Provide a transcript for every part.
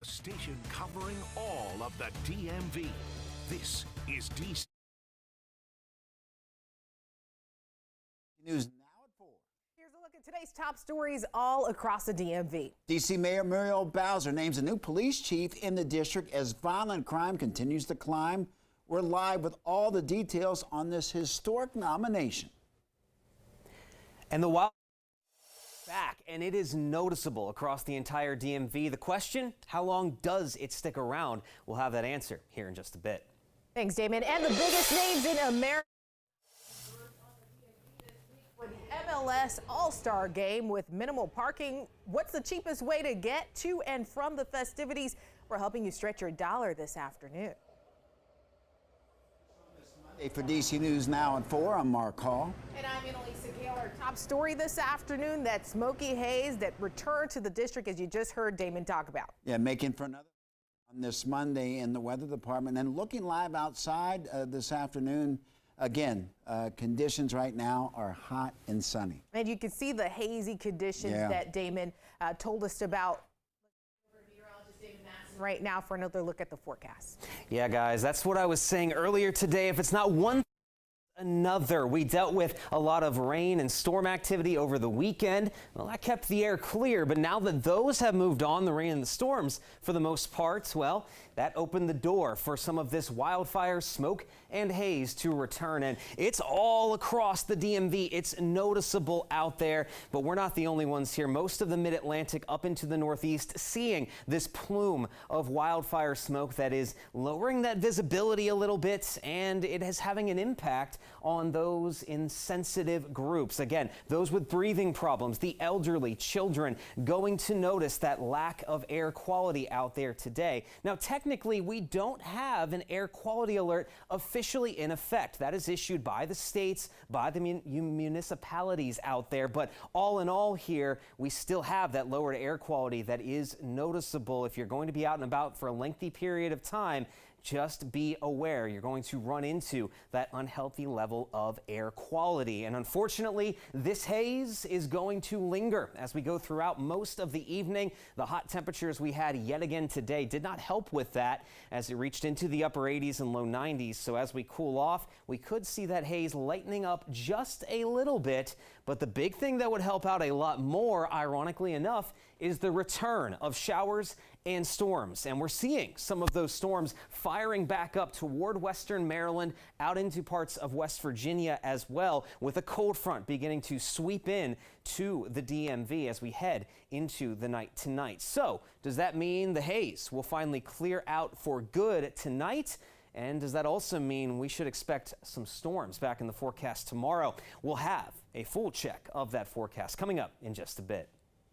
A station covering all of the DMV. This is DC News now at 4. Here's a look at today's top stories all across the DMV. D.C. Mayor Muriel Bowser names a new police chief in the district as violent crime continues to climb. We're live with all the details on this historic nomination. And the wild back, and it is noticeable across the entire DMV. The question, how long does it stick around? We'll have that answer here in just a bit. Thanks, Damon. And the biggest names in America for the MLS All-Star Game with minimal parking. What's the cheapest way to get to and from the festivities? We're helping you stretch your dollar this afternoon. For DC News Now at 4, I'm Mark Hall. And I'm Annalisa Kaler. Top story this afternoon, that smoky haze that returned to the district, as you just heard Damon talk about. Yeah, making for another on this Monday in the weather department. And looking live outside this afternoon, again, conditions right now are hot and sunny. And you can see the hazy conditions that Damon told us about. Right now for another look at the forecast. Yeah, guys, that's what I was saying earlier today. If it's not one, another. We dealt with a lot of rain and storm activity over the weekend. Well, that kept the air clear, but now that those have moved on, the rain and the storms, for the most part, well, that opened the door for some of this wildfire smoke and haze to return. And it's all across the DMV. It's noticeable out there, but we're not the only ones here. Most of the mid-Atlantic up into the Northeast seeing this plume of wildfire smoke that is lowering that visibility a little bit, and it is having an impact on those in sensitive groups. Again, those with breathing problems, the elderly, children, going to notice that lack of air quality out there today. Now, technically, we don't have an air quality alert officially in effect. That is issued by the states, by the municipalities out there. But all in all here, we still have that lowered air quality that is noticeable. If you're going to be out and about for a lengthy period of time, just be aware you're going to run into that unhealthy level of air quality. And unfortunately, this haze is going to linger as we go throughout most of the evening. The hot temperatures we had yet again today did not help with that as it reached into the upper 80s and low 90s. So as we cool off, we could see that haze lightening up just a little bit. But the big thing that would help out a lot more, ironically enough, is the return of showers and storms. And we're seeing some of those storms firing back up toward western Maryland, out into parts of West Virginia as well, with a cold front beginning to sweep in to the DMV as we head into the night tonight. So does that mean the haze will finally clear out for good tonight? And does that also mean we should expect some storms back in the forecast tomorrow? We'll have a full check of that forecast coming up in just a bit.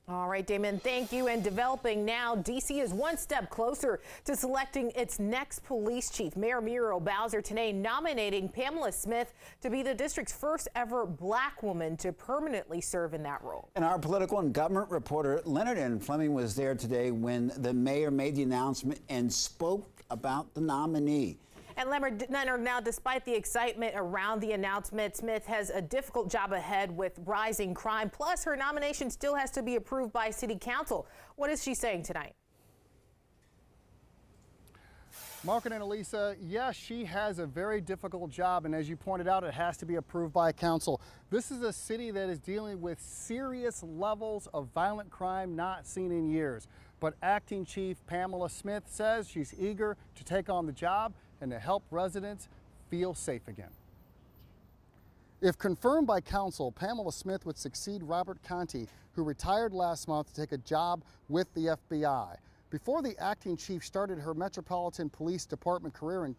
All right, Damon, thank you. And developing now, D.C. is one step closer to selecting its next police chief. Mayor Muriel Bowser today nominating Pamela Smith to be the district's first ever black woman to permanently serve in that role. And our political and government reporter Leonard N. Fleming was there today when the mayor made the announcement and spoke about the nominee. And Leonard, now, despite the excitement around the announcement, Smith has a difficult job ahead with rising crime. Plus, her nomination still has to be approved by City Council. What is she saying tonight? Mark and Annalisa, yes, she has a very difficult job, and as you pointed out, it has to be approved by council. This is a city that is dealing with serious levels of violent crime not seen in years. But Acting Chief Pamela Smith says she's eager to take on the job and to help residents feel safe again. If confirmed by council, Pamela Smith would succeed Robert Conti, who retired last month to take a job with the FBI. Before the acting chief started her Metropolitan Police Department career in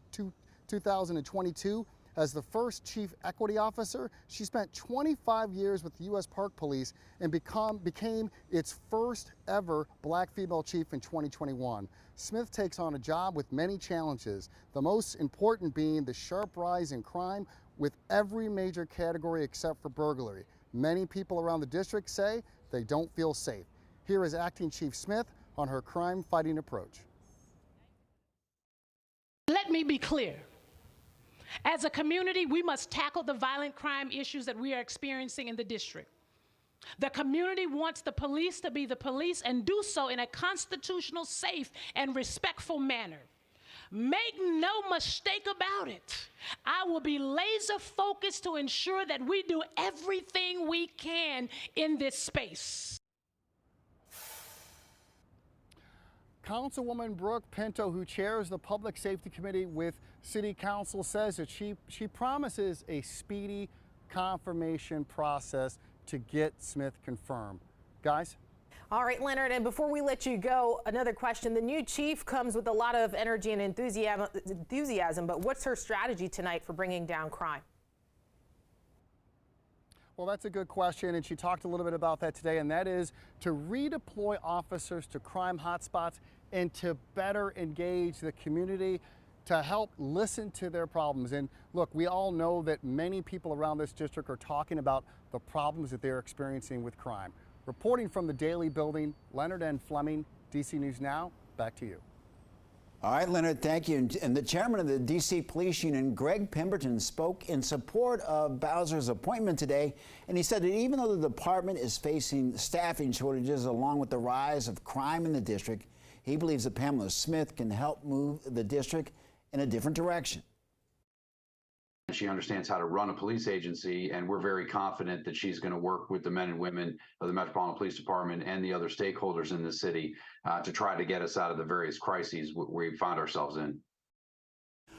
2022 as the first chief equity officer, she spent 25 years with the U.S. Park Police and became its first ever black female chief in 2021. Smith takes on a job with many challenges, the most important being the sharp rise in crime with every major category except for burglary. Many people around the district say they don't feel safe. Here is Acting Chief Smith on her crime-fighting approach. Let me be clear. As a community, we must tackle the violent crime issues that we are experiencing in the district. The community wants the police to be the police and do so in a constitutional, safe, and respectful manner. Make no mistake about it. I will be laser focused to ensure that we do everything we can in this space. Councilwoman Brooke Pinto, who chairs the Public Safety Committee with City Council, says that she promises a speedy confirmation process to get Smith confirmed. Guys? All right, Leonard, and before we let you go, another question. The new chief comes with a lot of energy and enthusiasm, but what's her strategy tonight for bringing down crime? Well, that's a good question, and she talked a little bit about that today, and that is to redeploy officers to crime hotspots and to better engage the community to help listen to their problems. And look, we all know that many people around this district are talking about the problems that they're experiencing with crime. Reporting from the Daily Building, Leonard N. Fleming, DC News Now, back to you. All right, Leonard, thank you. And the chairman of the D.C. Police Union, Greg Pemberton, spoke in support of Bowser's appointment today, and he said that even though the department is facing staffing shortages along with the rise of crime in the district, he believes that Pamela Smith can help move the district in a different direction. She understands how to run a police agency, and we're very confident that she's going to work with the men and women of the Metropolitan Police Department and the other stakeholders in the city to try to get us out of the various crises we find ourselves in.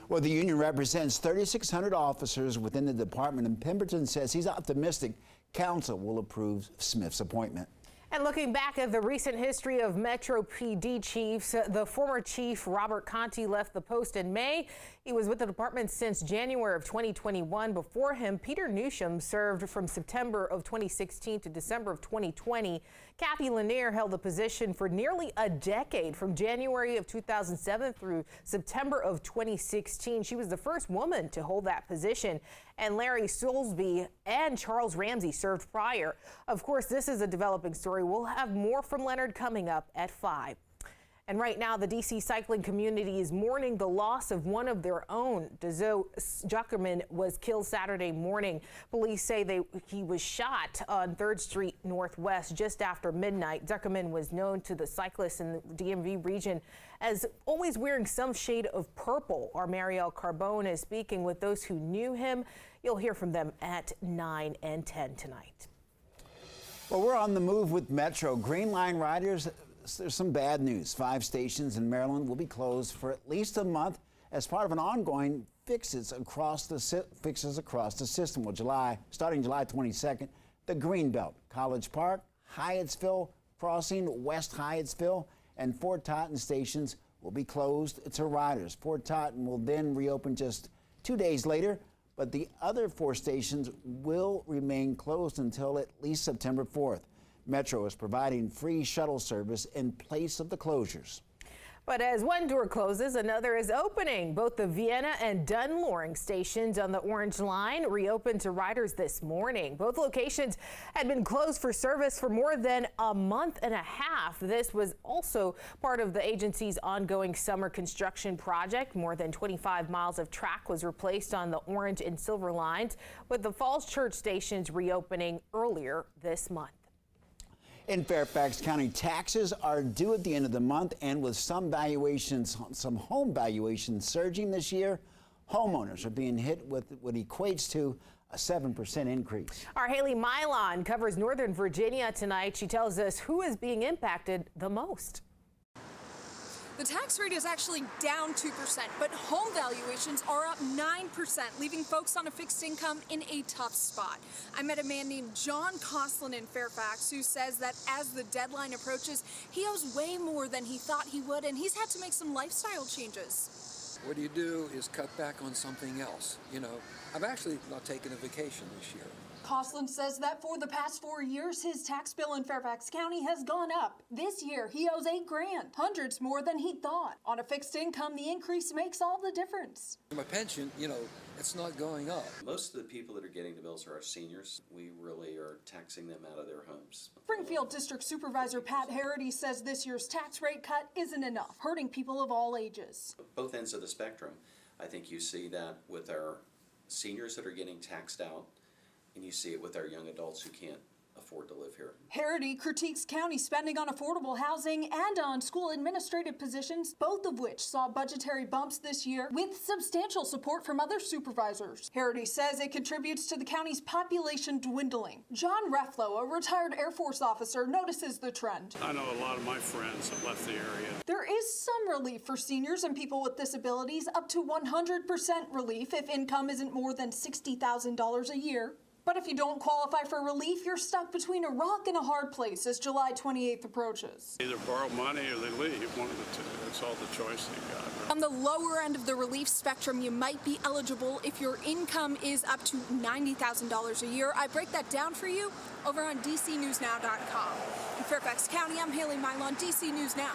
Well, the union represents 3,600 officers within the department, and Pemberton says he's optimistic council will approve Smith's appointment. And looking back at the recent history of Metro PD chiefs, the former chief Robert Conti left the post in May. He was with the department since January of 2021. Before him, Peter Newsham served from September of 2016 to December of 2020. Kathy Lanier held the position for nearly a decade, from January of 2007 through September of 2016. She was the first woman to hold that position. And Larry Soulsby and Charles Ramsey served prior. Of course, this is a developing story. We'll have more from Leonard coming up at 5. And right now, the D.C. cycling community is mourning the loss of one of their own. Dezo Zuckerman was killed Saturday morning. Police say he was shot on 3rd Street Northwest just after midnight. Zuckerman was known to the cyclists in the DMV region as always wearing some shade of purple. Our Marielle Carbone is speaking with those who knew him. You'll hear from them at 9 and 10 tonight. Well, we're on the move with Metro. Green Line riders, there's some bad news. 5 stations in Maryland will be closed for at least a month as part of an ongoing fixes across the system. Well, starting July 22nd, the Greenbelt, College Park, Hyattsville Crossing, West Hyattsville, and Fort Totten stations will be closed to riders. Fort Totten will then reopen just 2 days later, but the other 4 stations will remain closed until at least September 4th. Metro is providing free shuttle service in place of the closures. But as one door closes, another is opening. Both the Vienna and Dunn-Loring stations on the Orange Line reopened to riders this morning. Both locations had been closed for service for more than a month and a half. This was also part of the agency's ongoing summer construction project. More than 25 miles of track was replaced on the Orange and Silver lines, with the Falls Church stations reopening earlier this month. In Fairfax County, taxes are due at the end of the month, and with some home valuations surging this year, homeowners are being hit with what equates to a 7% increase. Our Haley Milon covers Northern Virginia tonight. She tells us who is being impacted the most. The tax rate is actually down 2%, but home valuations are up 9%, leaving folks on a fixed income in a tough spot. I met a man named John Coslin in Fairfax who says that as the deadline approaches, he owes way more than he thought he would, and he's had to make some lifestyle changes. What you do is cut back on something else. You know, I've actually not taken a vacation this year. Coslin says that for the past 4 years, his tax bill in Fairfax County has gone up. This year, he owes $8 grand, hundreds more than he thought. On a fixed income, the increase makes all the difference. My pension, you know, it's not going up. Most of the people that are getting the bills are our seniors. We really are taxing them out of their homes. Springfield District Supervisor Pat Harity says this year's tax rate cut isn't enough, hurting people of all ages. Both ends of the spectrum. I think you see that with our seniors that are getting taxed out, and you see it with our young adults who can't afford to live here. Harity critiques county spending on affordable housing and on school administrative positions, both of which saw budgetary bumps this year with substantial support from other supervisors. Harity says it contributes to the county's population dwindling. John Reflo, a retired Air Force officer, notices the trend. I know a lot of my friends have left the area. There is some relief for seniors and people with disabilities, up to 100% relief if income isn't more than $60,000 a year. But if you don't qualify for relief, you're stuck between a rock and a hard place as July 28th approaches. Either borrow money or they leave, one of the two. That's all the choice they got. Right? On the lower end of the relief spectrum, you might be eligible if your income is up to $90,000 a year. I break that down for you over on DCNewsNow.com. In Fairfax County, I'm Haley Mylon, DC News Now.